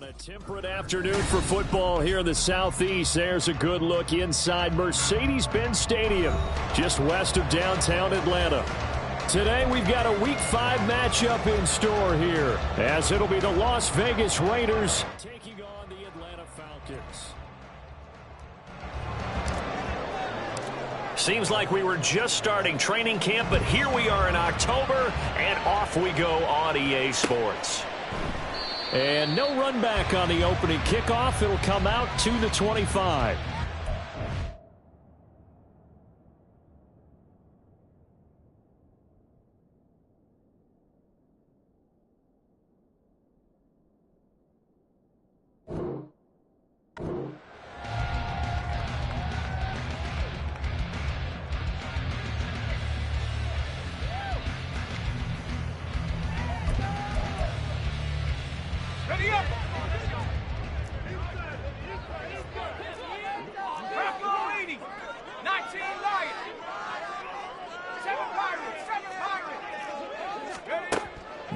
On a temperate afternoon for football here in the Southeast, there's a good look inside Mercedes-Benz Stadium, just west of downtown Atlanta. Today we've got a Week 5 matchup in store here, as it'll be the Las Vegas Raiders taking on the Atlanta Falcons. Seems like we were just starting training camp, but here we are in October, and off we go on EA Sports. And no run back on the opening kickoff. It'll come out to the 25.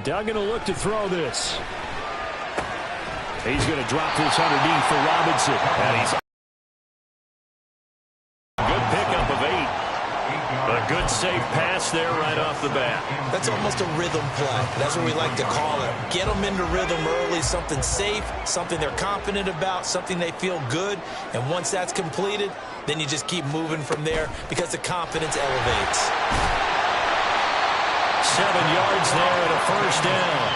Duggan will look to throw this. He's going to drop this underneath for Robinson. And he's good pickup of 8. A good safe pass there right off the bat. That's almost a rhythm play. That's what we like to call it. Get them into rhythm early, something safe, something they're confident about, something they feel good. And once that's completed, then you just keep moving from there because the confidence elevates. 7 yards there and a first down.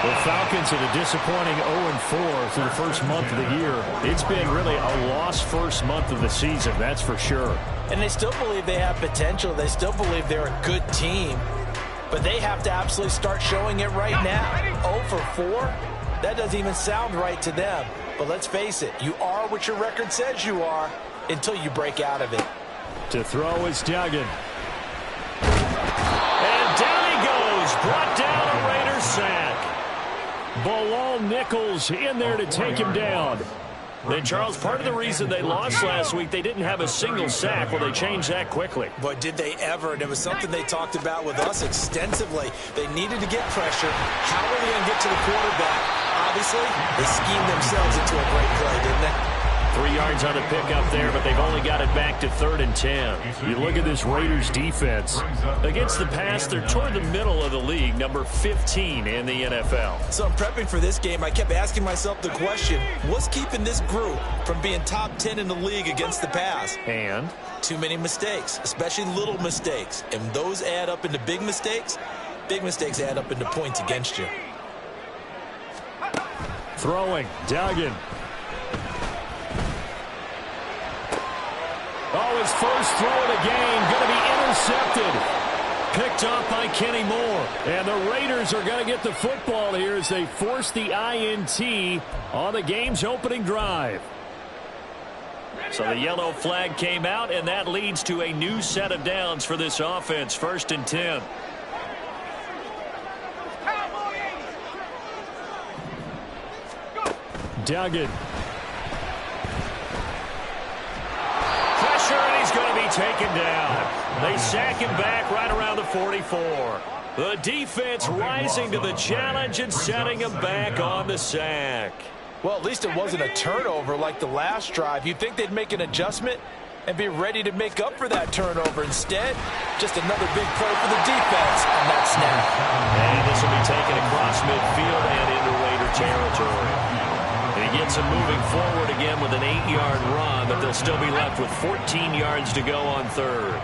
The Falcons at a disappointing 0-4 through the first month of the year. It's been really a lost first month of the season, that's for sure. And they still believe they have potential. They still believe they're a good team. But they have to absolutely start showing it right now. 0-4? That doesn't even sound right to them. But let's face it, you are what your record says you are until you break out of it. To throw is Duggan. Brought down a Raiders sack. Bilal Nichols in there to take him down. And Charles, part of the reason they lost last week, they didn't have a single sack. Well, they changed that quickly. Boy, did they ever. And it was something they talked about with us extensively. They needed to get pressure. How are they going to get to the quarterback? Obviously, they schemed themselves into a great play, didn't they? 3 yards on the pickup there, but they've only got it back to 3rd and 10. You look at this Raiders defense. Against the pass, they're toward the middle of the league, number 15 in the NFL. So I'm prepping for this game. I kept asking myself the question, what's keeping this group from being top 10 in the league against the pass? And? Too many mistakes, especially little mistakes. And those add up into big mistakes. Big mistakes add up into points against you. Throwing, Duggan. Oh, his first throw of the game going to be intercepted. Picked off by Kenny Moore. And the Raiders are going to get the football here as they force the INT on the game's opening drive. So the yellow flag came out, and that leads to a new set of downs for this offense. 1st and 10. Duggan. Going to be taken down. They sack him back right around the 44. The defense rising to the challenge and setting him back on the sack. Well, at least it wasn't a turnover like the last drive. You'd think they'd make an adjustment and be ready to make up for that turnover. Instead, just another big play for the defense on that snap. And this will be taken across midfield and into Raider territory. And he gets him moving forward again with an 8-yard run, but they'll still be left with 14 yards to go on 3rd.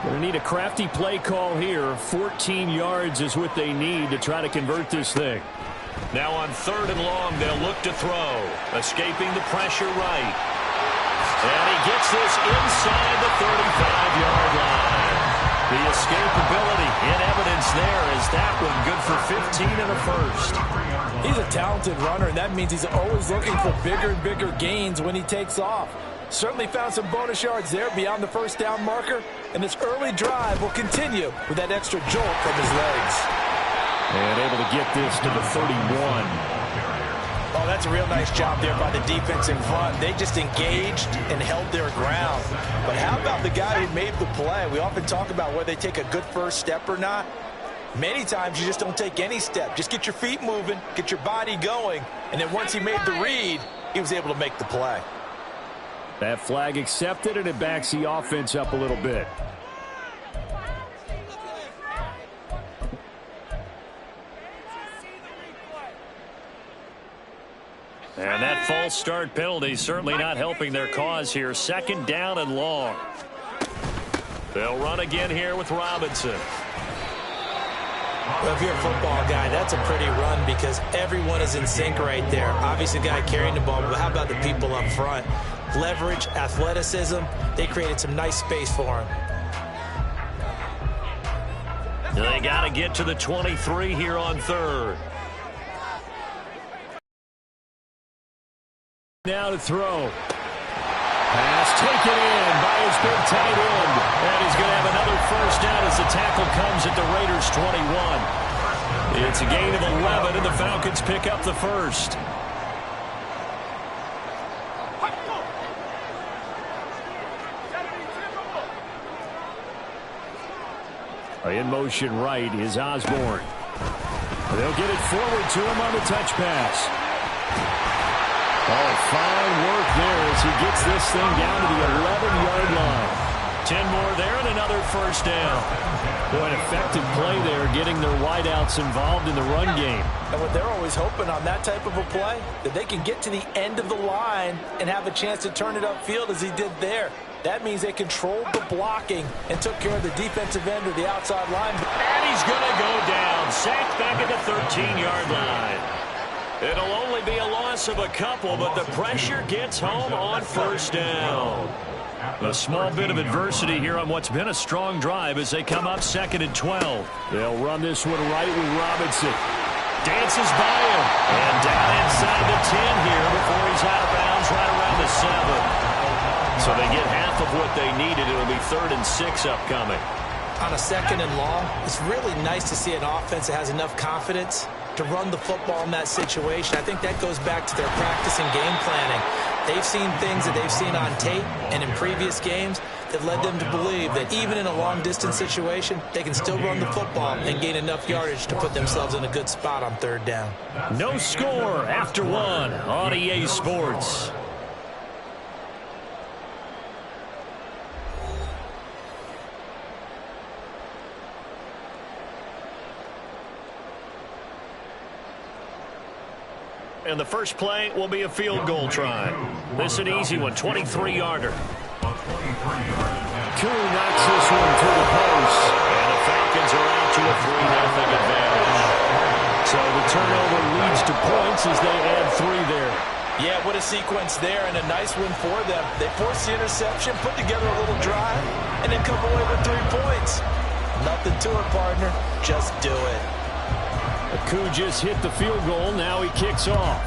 Going to need a crafty play call here. 14 yards is what they need to try to convert this thing. Now on 3rd and long, they'll look to throw. Escaping the pressure right. And he gets this inside the 35-yard line. The escapability in evidence there as that one good for 15 and a first. He's a talented runner, and that means he's always looking for bigger and bigger gains when he takes off. Certainly found some bonus yards there beyond the first down marker, and this early drive will continue with that extra jolt from his legs. And able to get this to the 31. Oh, that's a real nice job there by the defense in front. They just engaged and held their ground. But how about the guy who made the play? We often talk about whether they take a good first step or not. Many times you just don't take any step. Just get your feet moving, get your body going, and then once he made the read, he was able to make the play. That flag accepted, and it backs the offense up a little bit. And that false start penalty certainly not helping their cause here. 2nd down and long. They'll run again here with Robinson. Well, if you're a football guy, that's a pretty run because everyone is in sync right there. Obviously, the guy carrying the ball, but how about the people up front? Leverage, athleticism, they created some nice space for him. They got to get to the 23 here on 3rd. Now to throw. Pass taken in by his big tight end. And he's going to have another first down as the tackle comes at the Raiders' 21. It's a gain of 11, and the Falcons pick up the first. In motion right is Osborne. They'll get it forward to him on the touch pass. Oh, fine work there as he gets this thing down to the 11-yard line. 10 more there and another first down. Boy, an effective play there, getting their wideouts involved in the run game. And what they're always hoping on that type of a play, that they can get to the end of the line and have a chance to turn it upfield as he did there. That means they controlled the blocking and took care of the defensive end or the outside line. And he's going to go down. Sacked back at the 13-yard line. It'll only be a loss of a couple, but the pressure gets home on first down. A small bit of adversity here on what's been a strong drive as they come up 2nd and 12. They'll run this one right with Robinson. Dances by him. And down inside the 10 here before he's out of bounds right around the 7. So they get half of what they needed. It'll be 3rd and 6 upcoming. On a 2nd and long, it's really nice to see an offense that has enough confidence to run the football in that situation. I think that goes back to their practice and game planning. They've seen things that they've seen on tape and in previous games that led them to believe that even in a long-distance situation, they can still run the football and gain enough yardage to put themselves in a good spot on 3rd down. No score after 1 on EA Sports. And the first play will be a field goal try. This is an easy one, 23-yarder. Koo knocks this one to the post. And the Falcons are out to a 3-0 advantage. So the turnover leads to points as they add 3 there. Yeah, what a sequence there, and a nice win for them. They forced the interception, put together a little drive, and then come away with 3 points. Nothing to it, partner. Just do it. Koo just hit the field goal. Now he kicks off.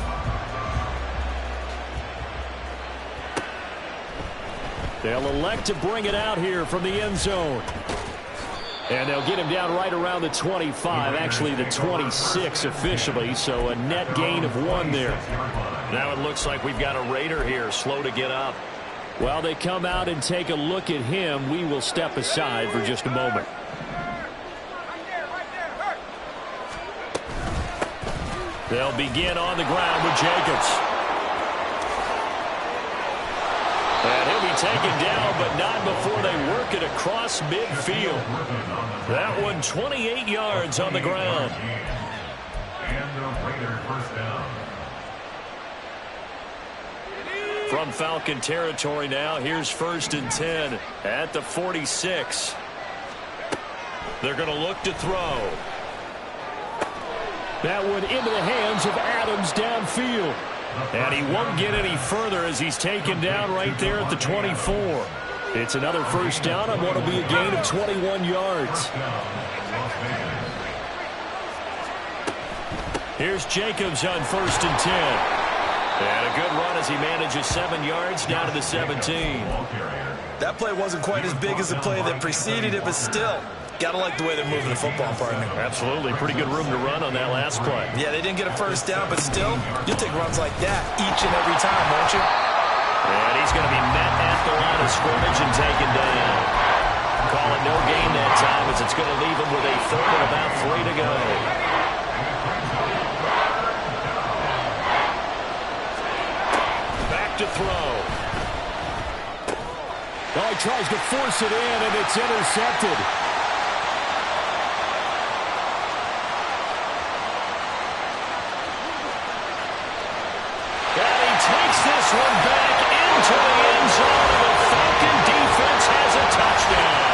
They'll elect to bring it out here from the end zone. And they'll get him down right around the 25, actually the 26 officially, so a net gain of 1 there. Now it looks like we've got a Raider here, slow to get up. While they come out and take a look at him, we will step aside for just a moment. They'll begin on the ground with Jacobs. And he'll be taken down, but not before they work it across midfield. That one 28 yards on the ground. From Falcon territory now, here's 1st and 10 at the 46. They're going to look to throw. That one into the hands of Adams downfield. And he won't get any further as he's taken down right there at the 24. It's another first down on what will be a gain of 21 yards. Here's Jacobs on 1st and 10. And a good run as he manages 7 yards down to the 17. That play wasn't quite as big as the play that preceded it, but still, got to like the way they're moving the football, partner. Absolutely. Pretty good room to run on that last play. Yeah, they didn't get a first down, but still, you'll take runs like that each and every time, won't you? And he's going to be met at the line of scrimmage and taken down. Call it no gain that time as it's going to leave him with a 3rd and about 3. 3 to go. Back to throw. Oh, he tries to force it in, and it's intercepted. And he takes this one back into the end zone, and the Falcon defense has a touchdown.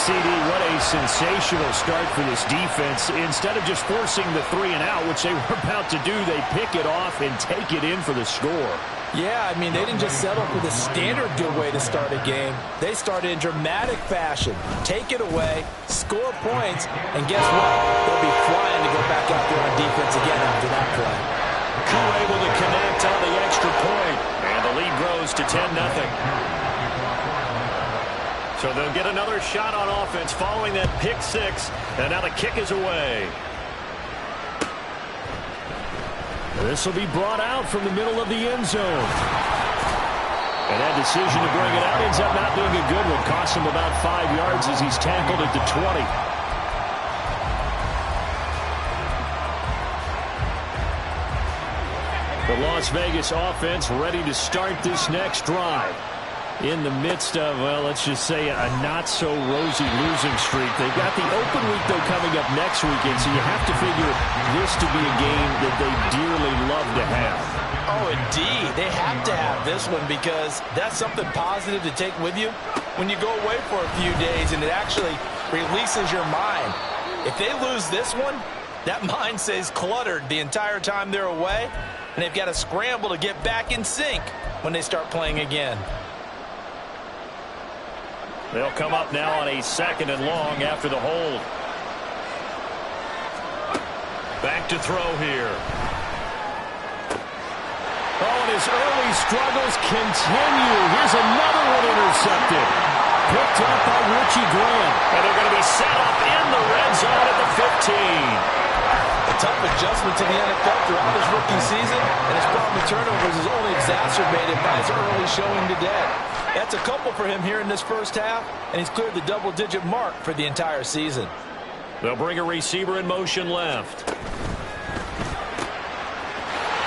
CD, what a sensational start for this defense. Instead of just forcing the 3 and out, which they were about to do, they pick it off and take it in for the score. Yeah, I mean, they didn't just settle for the standard good way to start a game. They started in dramatic fashion. Take it away, score points, and guess what? They'll be flying to go back out there on defense again after that play. Koo able to connect on the extra point, and the lead grows to 10-0. So they'll get another shot on offense following that pick 6, and now the kick is away. This will be brought out from the middle of the end zone. And that decision to bring it out ends up not being a good one. Costs him about 5 yards as he's tackled at the 20. The Las Vegas offense ready to start this next drive. In the midst of, well, let's just say a not-so-rosy losing streak. They've got the open week, though, coming up next weekend, so you have to figure this to be a game that they dearly love to have. Oh, indeed. They have to have this one because that's something positive to take with you when you go away for a few days, and it actually releases your mind. If they lose this one, that mind stays cluttered the entire time they're away, and they've got to scramble to get back in sync when they start playing again. They'll come up now on a 2nd and long after the hold. Back to throw here. Oh, and his early struggles continue. Here's another one intercepted. Picked up by Richie Graham. And they're going to be set up in the red zone at the 15. A tough adjustment to the NFL throughout his rookie season, and his problem with turnovers is only exacerbated by his early showing today. That's a couple for him here in this first half, and he's cleared the double-digit mark for the entire season. They'll bring a receiver in motion left.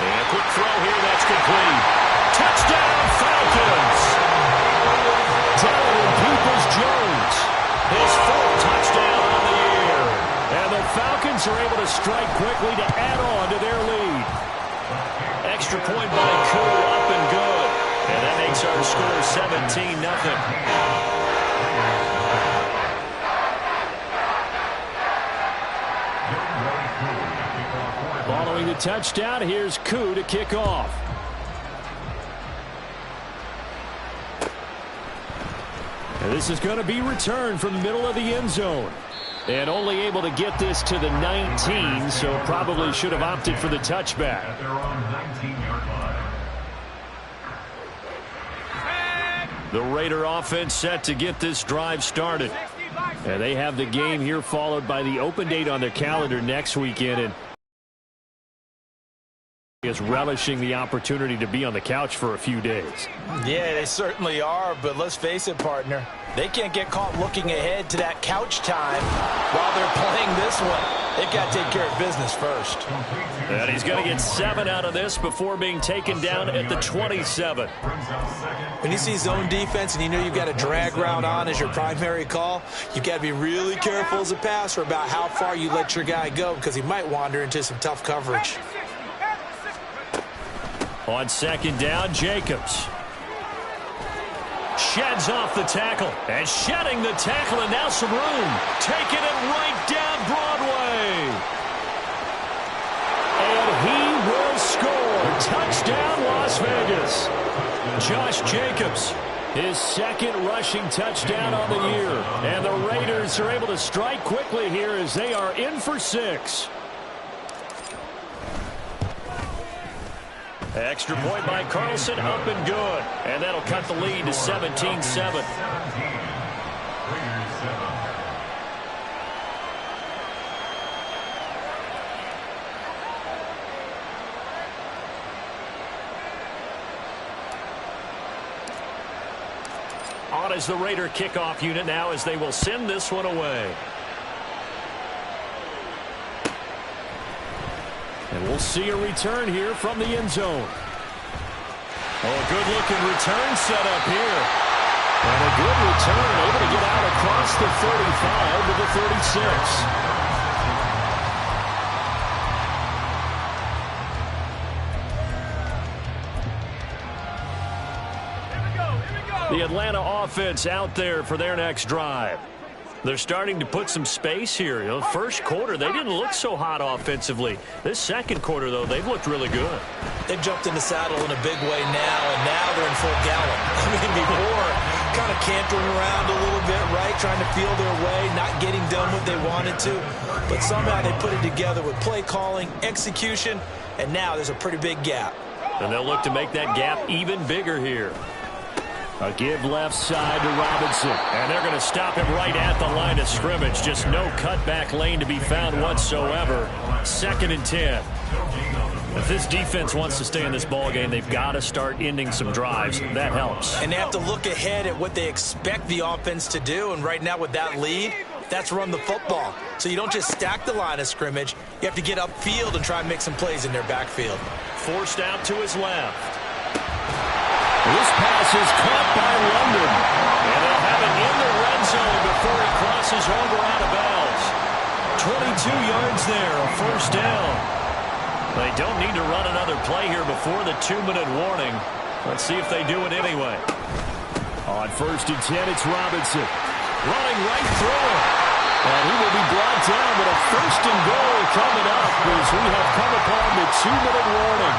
And a quick throw here, that's complete. Touchdown, Falcons! Down Peoples-Jones. His 4th touchdown on the year. And the Falcons are able to strike quickly to add on to their lead. Extra point by Koo, up and good. And that makes our score 17-0. Following the touchdown, here's Koo to kick off. And this is going to be returned from the middle of the end zone. And only able to get this to the 19, so probably should have opted for the touchback. At their own 19-yard line. The Raider offense set to get this drive started. And they have the game here followed by the open date on their calendar next weekend. And is relishing the opportunity to be on the couch for a few days. Yeah, they certainly are, but let's face it, partner. They can't get caught looking ahead to that couch time while they're playing this one. They've got to take care of business first. And he's going to get 7 out of this before being taken down at the 27. When you see zone defense and you know you've got a drag route on as your primary call, you've got to be really careful as a passer about how far you let your guy go because he might wander into some tough coverage. On 2nd down, Jacobs. Sheds off the tackle. And shedding the tackle, and now some room. Taking it right down Broadway. And he will score. Touchdown, Las Vegas. Josh Jacobs, his 2nd rushing touchdown on the year. And the Raiders are able to strike quickly here as they are in for 6. Extra point by Carlson, up and good. And that'll cut the lead to 17-7. On out as the Raider kickoff unit now as they will send this one away. And we'll see a return here from the end zone. Oh, a good-looking return set up here. And a good return, able to get out across the 35 to the 36. The Atlanta offense out there for their next drive. They're starting to put some space here. You know, first quarter, they didn't look so hot offensively. This second quarter, though, they've looked really good. They've jumped in the saddle in a big way now, and now they're in full gallop. I mean, before, kind of cantering around a little bit, right, trying to feel their way, not getting done what they wanted to. But somehow they put it together with play calling, execution, and now there's a pretty big gap. And they'll look to make that gap even bigger here. A give left side to Robinson. And they're going to stop him right at the line of scrimmage. Just no cutback lane to be found whatsoever. 2nd and 10. If this defense wants to stay in this ballgame, they've got to start ending some drives. That helps. And they have to look ahead at what they expect the offense to do. And right now with that lead, that's run the football. So you don't just stack the line of scrimmage. You have to get upfield and try and make some plays in their backfield. Forced out to his left. This pass is caught by London. And they'll have it in the red zone before he crosses over out of bounds. 22 yards there, a first down. They don't need to run another play here before the 2-minute warning. Let's see if they do it anyway. On 1st and 10, it's Robinson. Running right through him. And he will be brought down, but a 1st and goal coming up as we have come upon the 2-minute warning.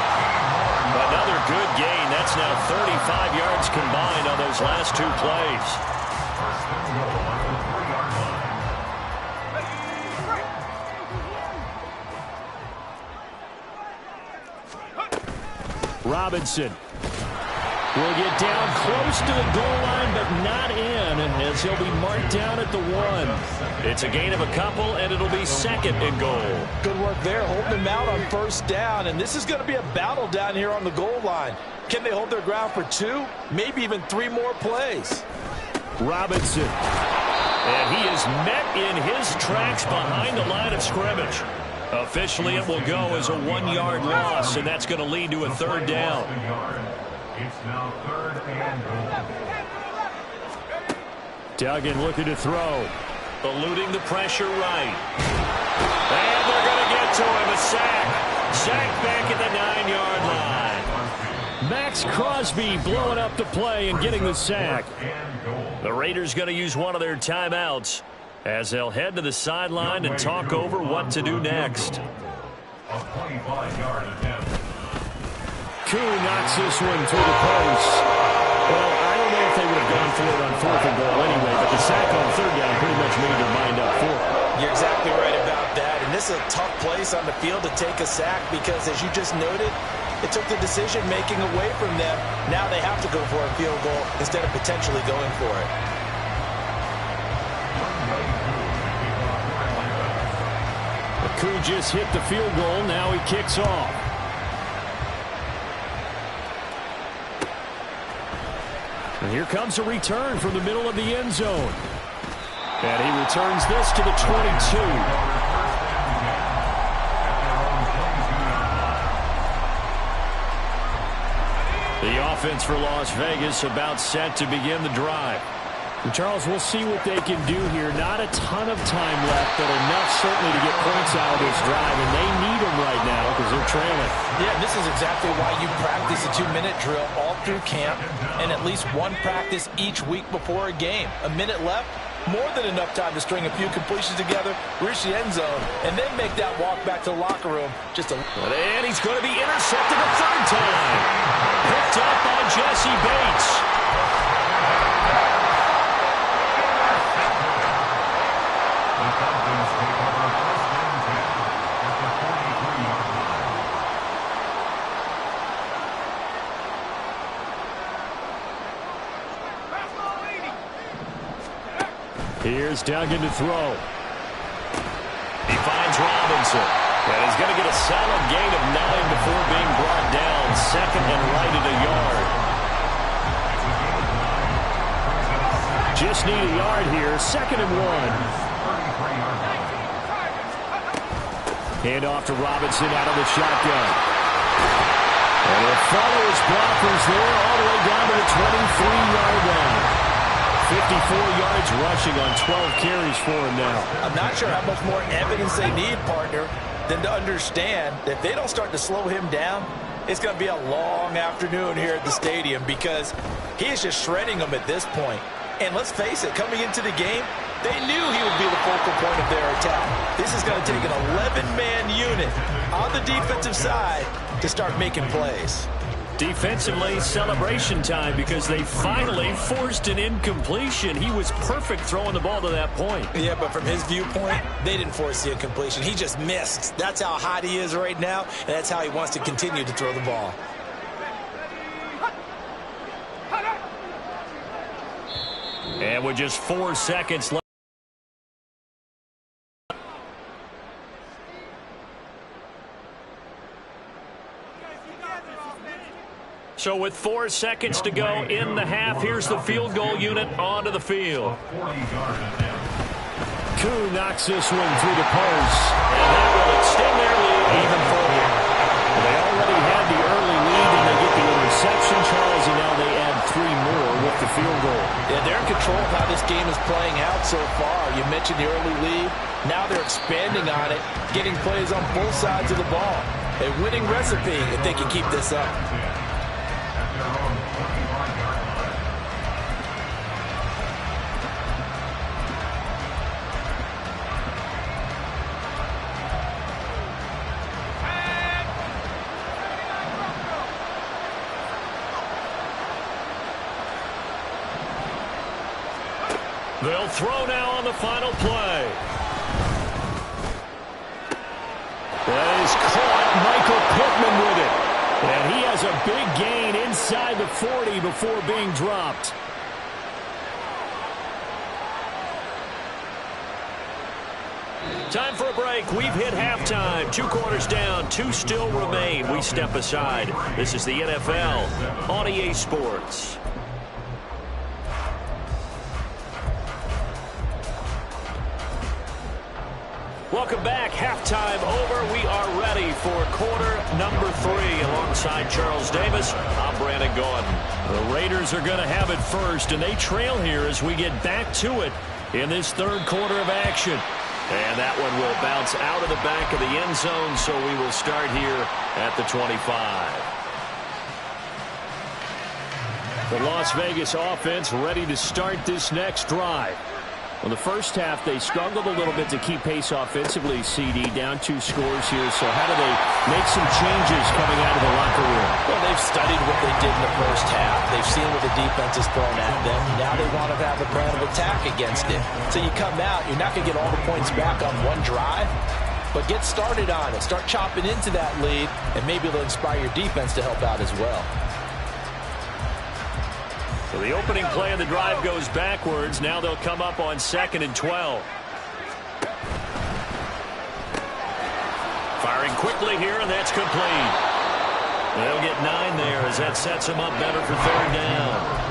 Another good gain. That's now 35 yards combined on those last 2 plays. Robinson will get down close to the goal line, but not in, as he'll be marked down at the 1. It's a gain of a couple, and it'll be 2nd and goal. Good work there, holding him out on 1st down, and this is going to be a battle down here on the goal line. Can they hold their ground for 2, maybe even 3 more plays? Robinson. And he is met in his tracks behind the line of scrimmage. Officially, it will go as a 1-yard loss, and that's going to lead to a 3rd down. It's now 3rd and goal. Duggan looking to throw. Eluding the pressure right. And they're going to get to him. A sack. Sack back at the 9-yard line. Max Crosby blowing up the play and getting the sack. The Raiders going to use one of their timeouts as they'll head to the sideline and talk over what to do next. A 25-yard attempt. Koo knocks this one through the post. Well, I don't know if they would have gone for it on 4th and goal anyway, but the sack on 3rd down pretty much made their mind up for it. You're exactly right about that, and this is a tough place on the field to take a sack because, as you just noted, it took the decision-making away from them. Now they have to go for a field goal instead of potentially going for it. Koo just hit the field goal. Now he kicks off. And here comes a return from the middle of the end zone. And he returns this to the 22. The offense for Las Vegas about set to begin the drive. And Charles, we'll see what they can do here. Not a ton of time left, but enough certainly to get points out of this drive, and they need them right now because they're trailing. Yeah, this is exactly why you practice a 2-minute drill all through camp and at least one practice each week before a game. A minute left, more than enough time to string a few completions together, reach the end zone, and then make that walk back to the locker room. And he's going to be intercepted a 3rd time. Picked up by Jesse Bates. Here's Duggan to throw. He finds Robinson. And he's going to get a solid gain of 9 before being brought down. 2nd and right at a yard. just need a yard here. 2nd and 1. Hand off to Robinson out of the shotgun. And he'll follow his blockers there all the way down to the 23-yard line. 54 yards rushing on 12 carries for him now. I'm not sure how much more evidence they need, partner, than to understand that if they don't start to slow him down, it's going to be a long afternoon here at the stadium because he is just shredding them at this point. And let's face it, coming into the game, they knew he would be the focal point of their attack. This is going to take an 11-man unit on the defensive side to start making plays. Defensively, celebration time because they finally forced an incompletion. He was perfect throwing the ball to that point. Yeah, but from his viewpoint, they didn't force the incompletion. He just missed. That's how hot he is right now, and that's how he wants to continue to throw the ball. And with just 4 seconds left. So with 4 seconds to go in the half, here's the field goal unit onto the field. Koo knocks this one through the post. And that will extend their lead even further. They already had the early lead, and they get the interception, Charles, and now they add 3 more with the field goal. Yeah, they're in control of how this game is playing out so far. You mentioned the early lead. Now they're expanding on it, getting plays on both sides of the ball. A winning recipe if they can keep this up. They'll throw now on the final play. That is caught. Michael Pittman with it. And he has a big gain inside the 40 before being dropped. Time for a break. We've hit halftime. 2 quarters down. 2 still remain. We step aside. This is the NFL on EA Sports. Welcome back. Halftime over. We are ready for quarter number 3. Alongside Charles Davis, I'm Brandon Gordon. The Raiders are going to have it first, and they trail here as we get back to it in this 3rd quarter of action. And that one will bounce out of the back of the end zone, so we will start here at the 25. The Las Vegas offense ready to start this next drive. Well, the first half, they struggled a little bit to keep pace offensively, CD, down 2 scores here. So how do they make some changes coming out of the locker room? Well, they've studied what they did in the first half. They've seen what the defense has thrown at them. Now they want to have a plan of attack against it. So you come out, you're not going to get all the points back on one drive, but get started on it. Start chopping into that lead, and maybe it'll inspire your defense to help out as well. So the opening play of the drive goes backwards. Now they'll come up on 2nd and 12. Firing quickly here, and that's complete. They'll get 9 there as that sets them up better for 3rd down.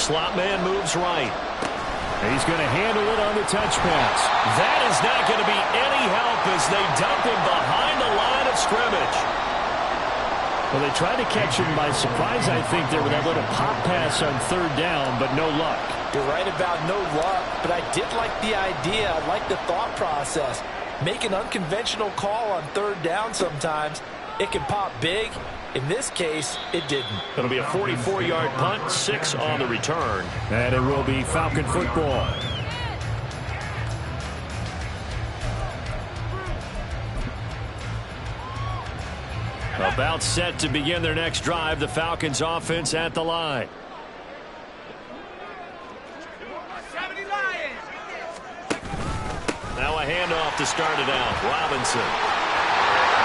Slot man moves right. He's going to handle it on the touch pass. That is not going to be any help as they dump him behind the line of scrimmage. Well, they tried to catch him by surprise, I think, there with that little pop pass on 3rd down, but no luck. You're right about no luck, but I did like the idea. I like the thought process. Make an unconventional call on 3rd down sometimes. It can pop big. In this case, it didn't. It'll be a 44-yard punt, 6 on the return. And it will be Falcon football. About set to begin their next drive, the Falcons offense at the line. Now a handoff to start it out. Robinson.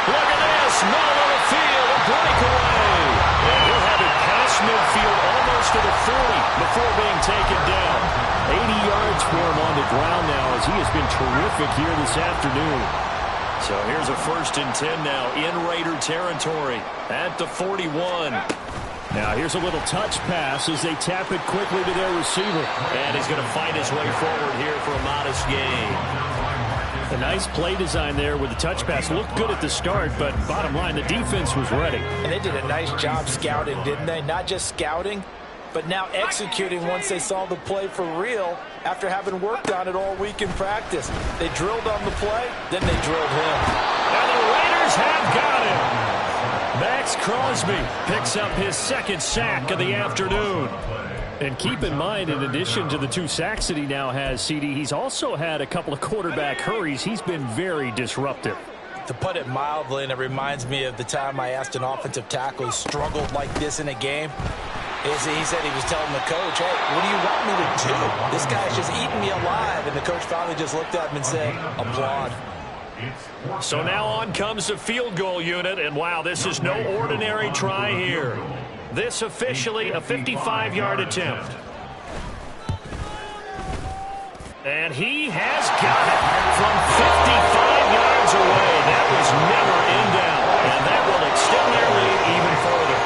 Look at this. Middle of the field. A breakaway. And he'll have it past midfield almost to the 40 before being taken down. 80 yards for him on the ground now as he has been terrific here this afternoon. So here's a 1st and 10 now in Raider territory at the 41. Now here's a little touch pass as they tap it quickly to their receiver. And he's going to fight his way forward here for a modest gain. A nice play design there with the touch pass. Looked good at the start, but bottom line, the defense was ready. And they did a nice job scouting, didn't they? Not just scouting, but now executing once they saw the play for real after having worked on it all week in practice. They drilled on the play, then they drilled him. And the Raiders have got him. Max Crosby picks up his 2nd sack of the afternoon. And keep in mind, in addition to the 2 sacks that he now has, CD, he's also had a couple of quarterback hurries. He's been very disruptive. To put it mildly, and it reminds me of the time I asked an offensive tackle who struggled like this in a game. He said he was telling the coach, hey, what do you want me to do? This guy's just eating me alive. And the coach finally just looked at him and said, applaud. So now on comes the field goal unit. And wow, this is no ordinary try here. This officially a 55-yard attempt. And he has got it from 55 yards away. That was never in doubt. And that will extend their lead even further.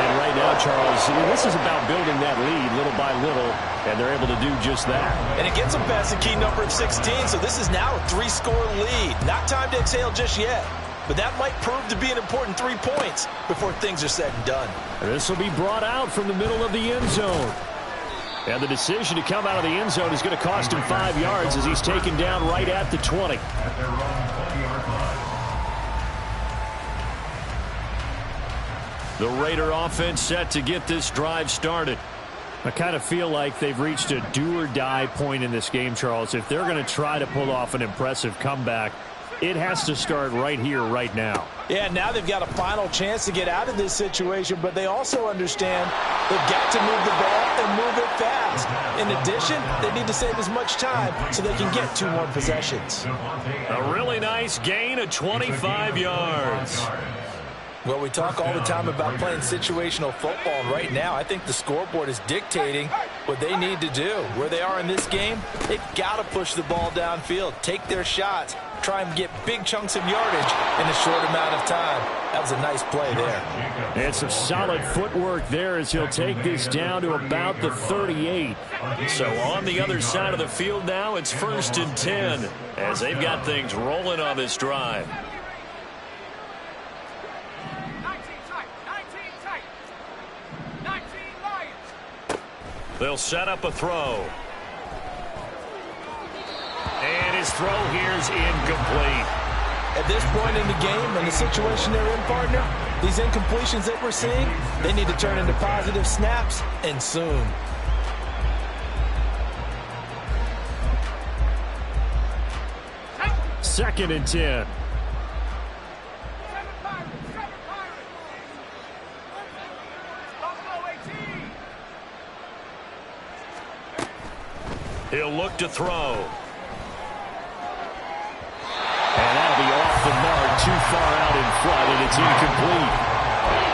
And right now, Charles, this is about building that lead little by little, and they're able to do just that. And it gets them past the key number of 16, so this is now a 3-score lead. Not time to exhale just yet. But that might prove to be an important 3 points before things are said and done. This will be brought out from the middle of the end zone. And the decision to come out of the end zone is going to cost him 5 yards as he's taken down right at the 20. The Raider offense set to get this drive started. I kind of feel like they've reached a do-or-die point in this game, Charles. If they're going to try to pull off an impressive comeback, it has to start right here, right now. Yeah, now they've got a final chance to get out of this situation, but they also understand they've got to move the ball and move it fast. In addition, they need to save as much time so they can get 2 more possessions. A really nice gain of 25 yards. Well, we talk all the time about playing situational football, and right now I think the scoreboard is dictating what they need to do. Where they are in this game, they've got to push the ball downfield, take their shots, try and get big chunks of yardage in a short amount of time. That was a nice play there. And some solid footwork there as he'll take this down to about the 38. So on the other side of the field now, it's 1st and 10 as they've got things rolling on this drive. They'll set up a throw. And his throw here's incomplete. At this point in the game and the situation they're in, partner, these incompletions that we're seeing, they need to turn into positive snaps, and soon. Second and 10. He'll look to throw. And that'll be off the mark, too far out in front, and it's incomplete.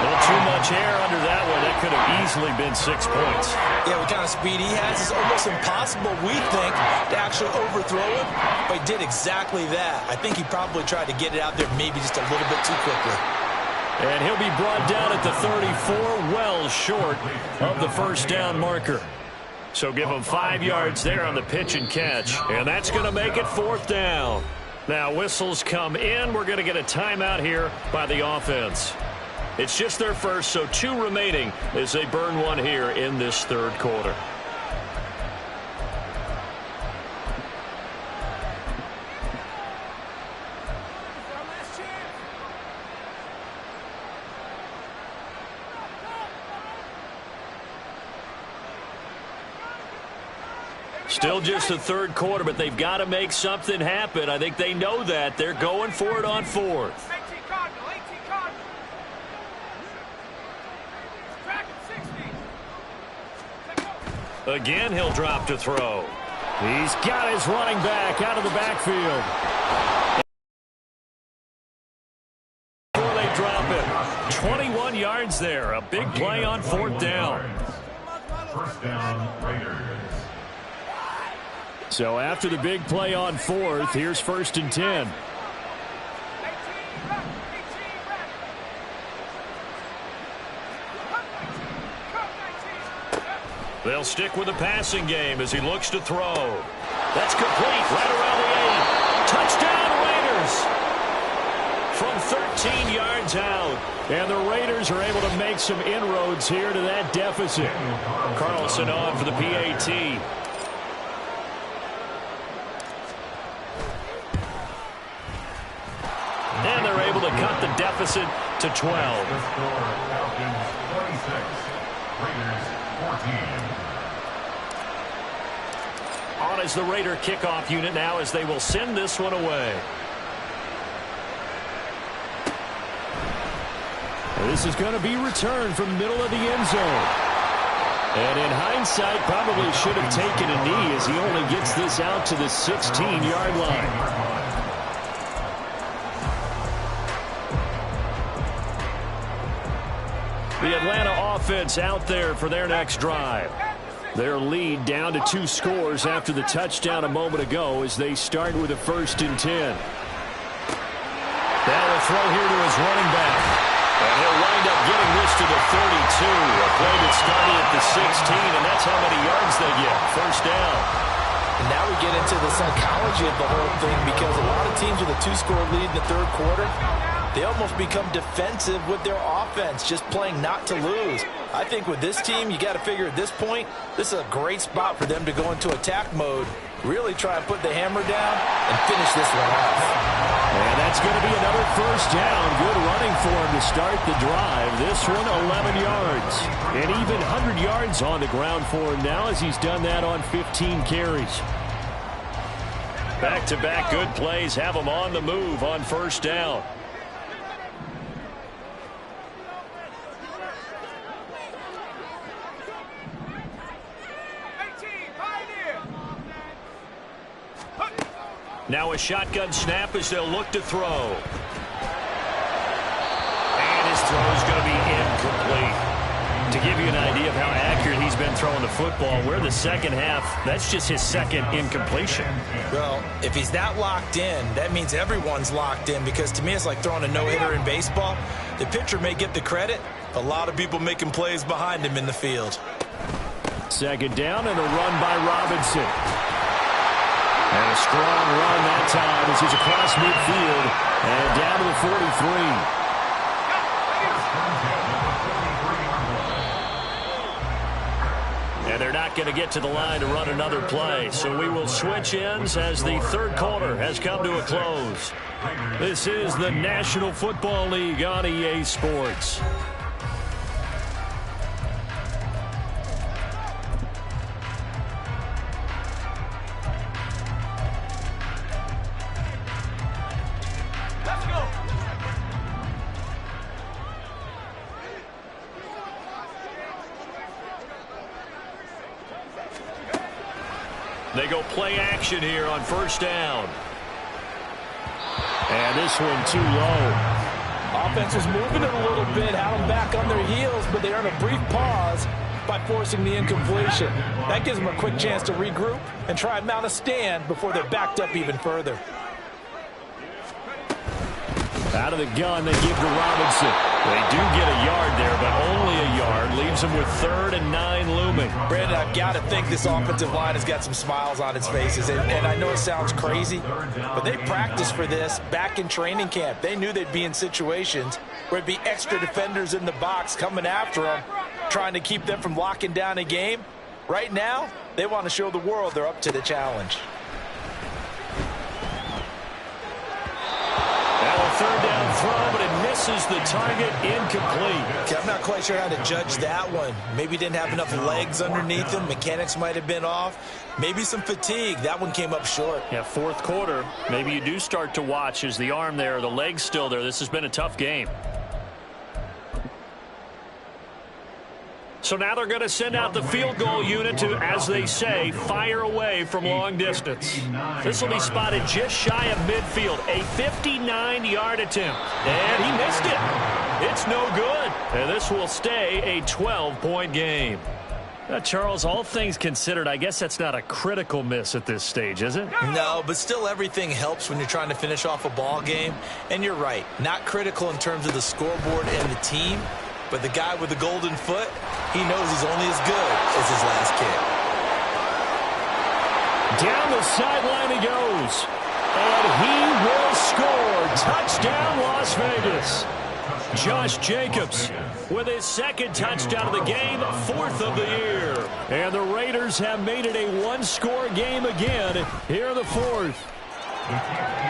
Well, too much air under that one. That could have easily been 6 points. Yeah, what kind of speed he has is almost impossible, we think, to actually overthrow him. But he did exactly that. I think he probably tried to get it out there maybe just a little bit too quickly. And he'll be brought down at the 34, well short of the 1st down marker. So give him 5 yards there on the pitch and catch. And that's going to make it 4th down. Now whistles come in. We're going to get a timeout here by the offense. It's just their first, so 2 remaining as they burn one here in this 3rd quarter. Still just the 3rd quarter, but they've got to make something happen. I think they know that. They're going for it on 4th. Again, he'll drop to throw. He's got his running back out of the backfield. Before they drop it, 21 yards there. A big play on 4th down. First down, Raiders. So after the big play on 4th, here's 1st and 10. They'll stick with the passing game as he looks to throw. That's complete right around the 8. Touchdown, Raiders! From 13 yards out. And the Raiders are able to make some inroads here to that deficit. Carlson on for the PAT. And they're able to cut the deficit to 12. The score, Falcons 26, Raiders 14. On as the Raider kickoff unit now as they will send this one away. This is going to be returned from the middle of the end zone. And in hindsight, probably should have taken a knee as he only gets this out to the 16-yard line. The Atlanta offense out there for their next drive. Their lead down to 2 scores after the touchdown a moment ago as they start with a 1st and 10. Now a throw here to his running back. And he'll wind up getting this to the 32. A play that started at the 16, and that's how many yards they get. 1st down. And now we get into the psychology of the whole thing because a lot of teams with a 2-score lead in the 3rd quarter, they almost become defensive with their offense, just playing not to lose. I think with this team, you got to figure at this point, this is a great spot for them to go into attack mode, really try and put the hammer down and finish this one off. And that's going to be another 1st down. Good running for him to start the drive. This one, 11 yards. And even 100 yards on the ground for him now as he's done that on 15 carries. Back-to-back good plays have him on the move on 1st down. Now a shotgun snap as they'll look to throw. And his throw is going to be incomplete. To give you an idea of how accurate he's been throwing the football, we're the second half. That's just his 2nd incompletion. Well, if he's that locked in, that means everyone's locked in because to me it's like throwing a no-hitter in baseball. The pitcher may get the credit, a lot of people making plays behind him in the field. 2nd down and a run by Robinson. And a strong run that time as he's across midfield and down to the 43. And they're not going to get to the line to run another play. So we will switch ends as the 3rd quarter has come to a close. This is the National Football League on EA Sports. They go play action here on 1st down. And this one too low. Offense was moving it a little bit, had them back on their heels, but they earned a brief pause by forcing the incompletion. That gives them a quick chance to regroup and try and mount a stand before they're backed up even further. Out of the gun, they give to Robinson. They do get a yard there, but only a yard. Leaves them with 3rd and 9 looming. Brandon, I've got to think this offensive line has got some smiles on its faces. And I know it sounds crazy, but they practiced for this back in training camp. They knew they'd be in situations where there'd be extra defenders in the box coming after them, trying to keep them from locking down a game. Right now, they want to show the world they're up to the challenge. Now a 3rd down throw, but it misses the target, incomplete. Okay, I'm not quite sure how to judge that one. Maybe didn't have enough legs underneath him. Mechanics might have been off. Maybe some fatigue. That one came up short. Yeah, 4th quarter. Maybe you do start to watch. Is the arm there, the leg's still there? This has been a tough game. So now they're going to send out the field goal unit to, as they say, fire away from long distance. This will be spotted just shy of midfield. A 59-yard attempt. And he missed it. It's no good. And this will stay a 12-point game. Charles, all things considered, I guess that's not a critical miss at this stage, is it? No, but still everything helps when you're trying to finish off a ball game. And you're right, not critical in terms of the scoreboard and the team, but the guy with the golden foot, he knows he's only as good as his last kick. Down the sideline he goes. And he will score. Touchdown, Las Vegas. Josh Jacobs with his second touchdown of the game, 4th of the year. And the Raiders have made it a one-score game again here in the 4th.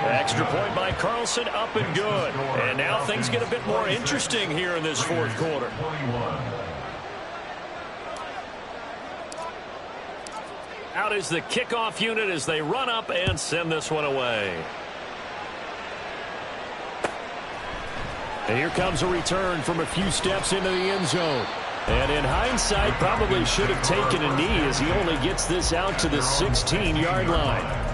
Extra point by Carlson, up and good. And now things get a bit more interesting here in this 4th quarter. Out is the kickoff unit as they run up and send this one away. And here comes a return from a few steps into the end zone. And in hindsight, probably should have taken a knee as he only gets this out to the 16-yard line.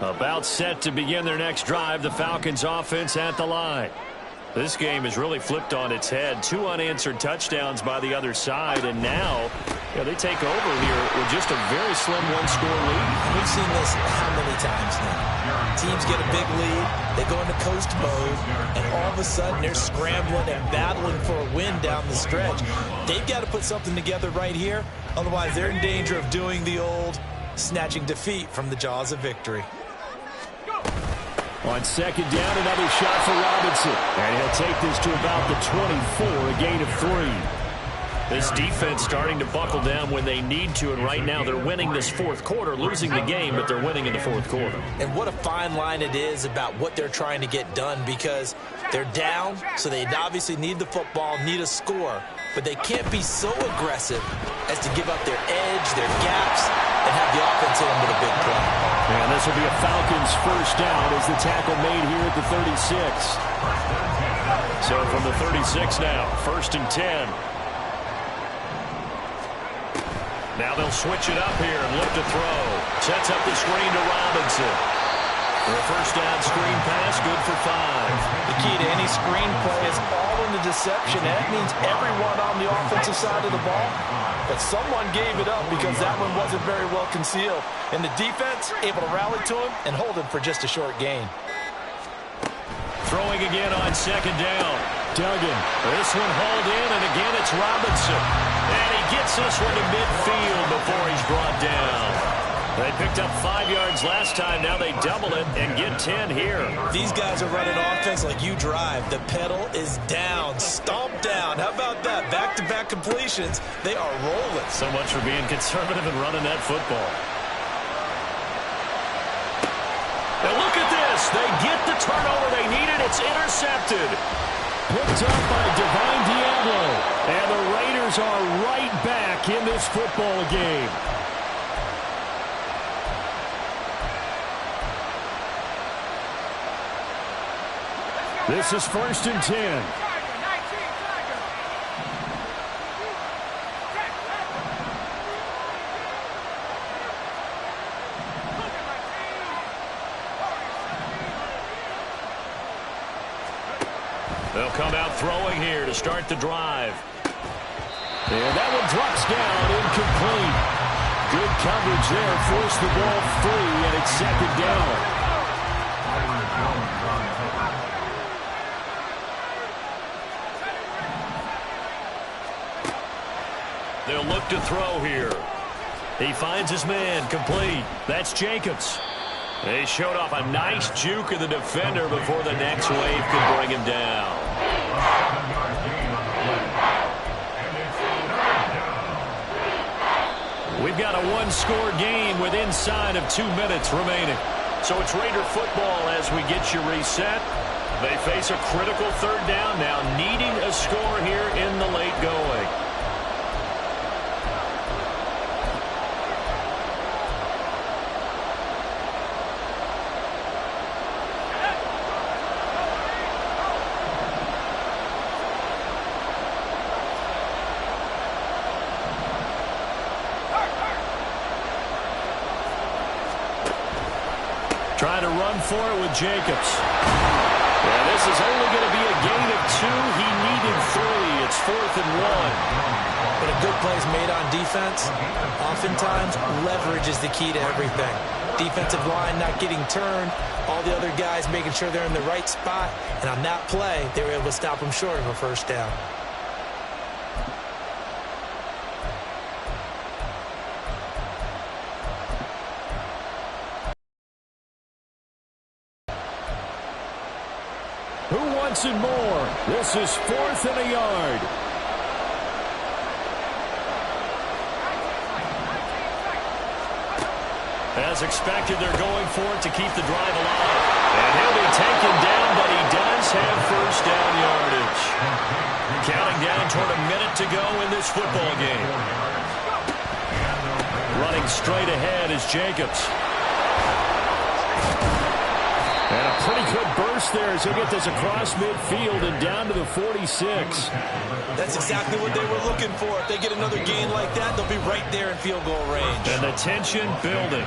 About set to begin their next drive, the Falcons offense at the line. This game is really flipped on its head. 2 unanswered touchdowns by the other side, and now they take over here with just a very slim one-score lead. We've seen this how many times now? Teams get a big lead, they go into coast mode, and all of a sudden they're scrambling and battling for a win down the stretch. They've got to put something together right here, otherwise they're in danger of doing the old snatching defeat from the jaws of victory. On second down, another shot for Robinson. And he'll take this to about the 24, a gain of 3. This defense starting to buckle down when they need to, and right now they're winning this 4th quarter, losing the game, but they're winning in the 4th quarter. And what a fine line it is about what they're trying to get done, because they're down, so they obviously need the football, need a score, but they can't be so aggressive as to give up their edge, their gaps, and have the offense hit them with a big play. And this will be a Falcons first down as the tackle made here at the 36. So from the 36 now, 1st and 10. Now they'll switch it up here and look to throw. Sets up the screen to Robinson. For a first down screen pass, good for 5. The key to any screen play is all in the deception. That means everyone on the offensive side of the ball. But someone gave it up because that one wasn't very well concealed. And the defense able to rally to him and hold him for just a short gain. Throwing again on second down. Duggan. This one hauled in, and again it's Robinson. And he gets this one to midfield before he's brought down. They picked up 5 yards last time. Now they double it and get 10 here. These guys are running offense like you drive. The pedal is down, stomp down. How about that? Back-to-back completions. They are rolling. So much for being conservative and running that football. Now look at this. They get the turnover they needed. It's intercepted. Picked up by Divine Diablo. And the Raiders are right back in this football game. This is 1st and 10. They'll come out throwing here to start the drive. And that one drops down, incomplete. Good coverage there, forced the ball free, and it's 2nd down. They'll look to throw here. He finds his man, complete. That's Jacobs. They showed off a nice juke of the defender before the next wave could bring him down. We've got a one-score game with inside of 2 minutes remaining. So it's Raider football as we get you reset. They face a critical 3rd down now, needing a score here in the late going. Trying to run for it with Jacobs. Yeah, this is only going to be a gain of 2. He needed 3. It's 4th and 1. But a good play is made on defense. Oftentimes, leverage is the key to everything. Defensive line not getting turned. All the other guys making sure they're in the right spot. And on that play, they were able to stop them short of a first down. Who wants it more? This is 4th and a yard. As expected, they're going for it to keep the drive alive. And he'll be taken down, but he does have first down yardage. Counting down toward a minute to go in this football game. Running straight ahead is Jacobs. And a pretty good burst there as he'll get this across midfield and down to the 46. That's exactly what they were looking for. If they get another gain like that, they'll be right there in field goal range. And the tension building.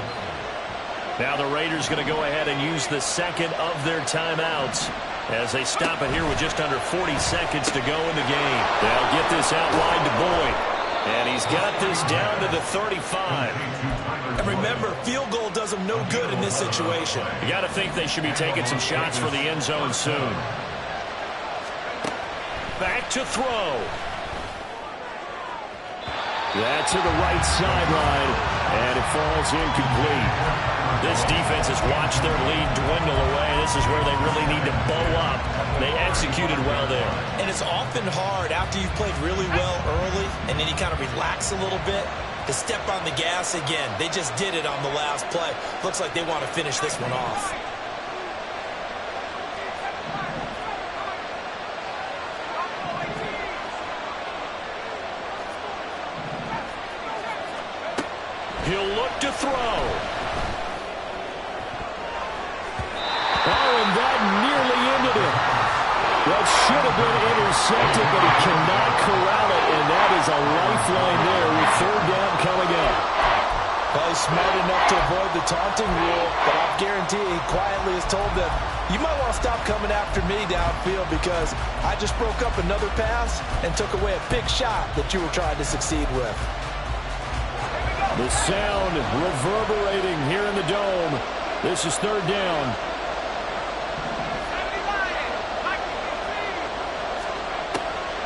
Now the Raiders going to go ahead and use the second of their timeouts as they stop it here with just under 40 seconds to go in the game. They'll get this out wide to Boyd. And he's got this down to the 35. And remember, field goal does them no good in this situation. You got to think they should be taking some shots for the end zone soon. Back to throw. That to the right sideline, and it falls incomplete. This defense has watched their lead dwindle away. This is where they really need to bow up. They executed well there. And it's often hard after you've played really well early, and then you kind of relax a little bit, to step on the gas again. They just did it on the last play. Looks like they want to finish this one off. He'll look to throw. Oh, and that nearly ended it. That should have been intercepted, but he cannot corral it, and that is a lifeline there with 3rd down coming up. Well, he's smart enough to avoid the taunting rule, but I guarantee he quietly has told them, you might want to stop coming after me downfield because I just broke up another pass and took away a big shot that you were trying to succeed with. The sound reverberating here in the dome. This is 3rd down.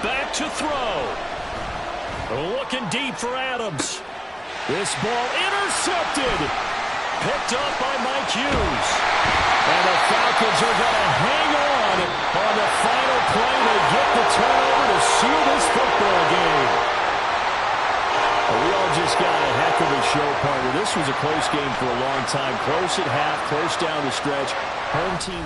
Back to throw. Looking deep for Adams. This ball intercepted. Picked up by Mike Hughes. And the Falcons are going to hang on the final play to get the turnover to seal this football game. We all just got a heck of a show, partner. This was a close game for a long time. Close at half, close down the stretch. Home team